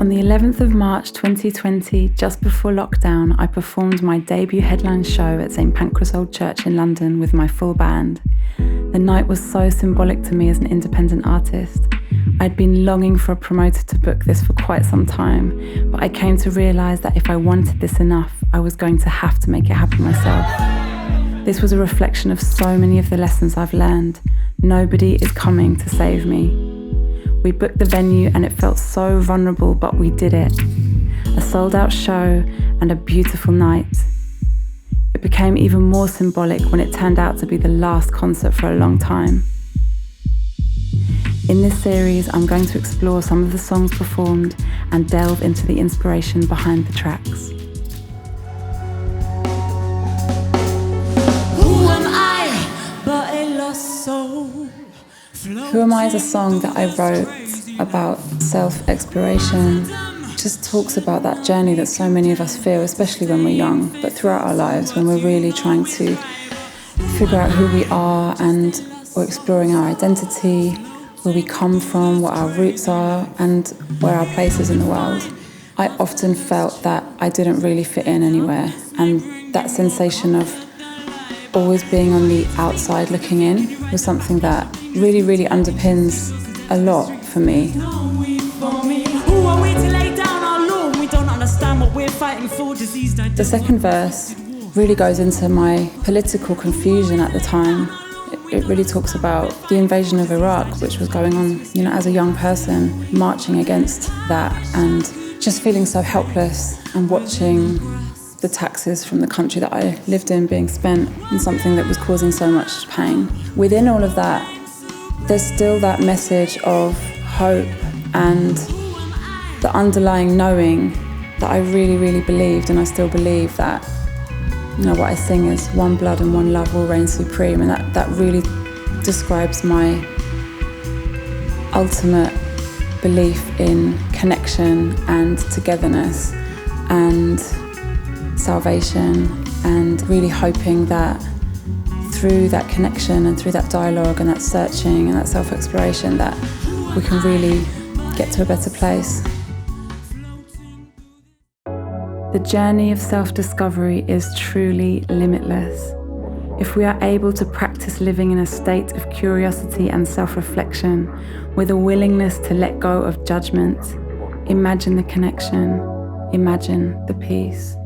On the 11th of March 2020, just before lockdown, I performed my debut headline show at St Pancras Old Church in London with my full band. The night was so symbolic to me as an independent artist. I'd been longing for a promoter to book this for quite some time, but I came to realise that if I wanted this enough, I was going to have to make it happen myself. This was a reflection of so many of the lessons I've learned. Nobody is coming to save me. We booked the venue and it felt so vulnerable, but we did it. A sold-out show and a beautiful night. It became even more symbolic when it turned out to be the last concert for a long time. In this series, I'm going to explore some of the songs performed and delve into the inspiration behind the tracks. Who am I but a lost soul? Who Am I is a song that I wrote about self-exploration. It just talks about that journey that so many of us feel, especially when we're young, but throughout our lives, when we're really trying to figure out who we are and we're exploring our identity, where we come from, what our roots are, and where our place is in the world. I often felt that I didn't really fit in anywhere, and that sensation of always being on the outside looking in was something that really, really underpins a lot for me. Who are we to lay down our law? We don't understand what we're fighting for. The second verse really goes into my political confusion at the time. It really talks about the invasion of Iraq, which was going on, as a young person, marching against that and just feeling so helpless and watching the taxes from the country that I lived in being spent on something that was causing so much pain. Within all of that, there's still that message of hope and the underlying knowing that I really, really believed, and I still believe that, what I sing is one blood and one love will reign supreme, and that really describes my ultimate belief in connection and togetherness and salvation, and really hoping that through that connection and through that dialogue and that searching and that self-exploration that we can really get to a better place. The journey of self-discovery is truly limitless. If we are able to practice living in a state of curiosity and self-reflection with a willingness to let go of judgment, imagine the connection, imagine the peace.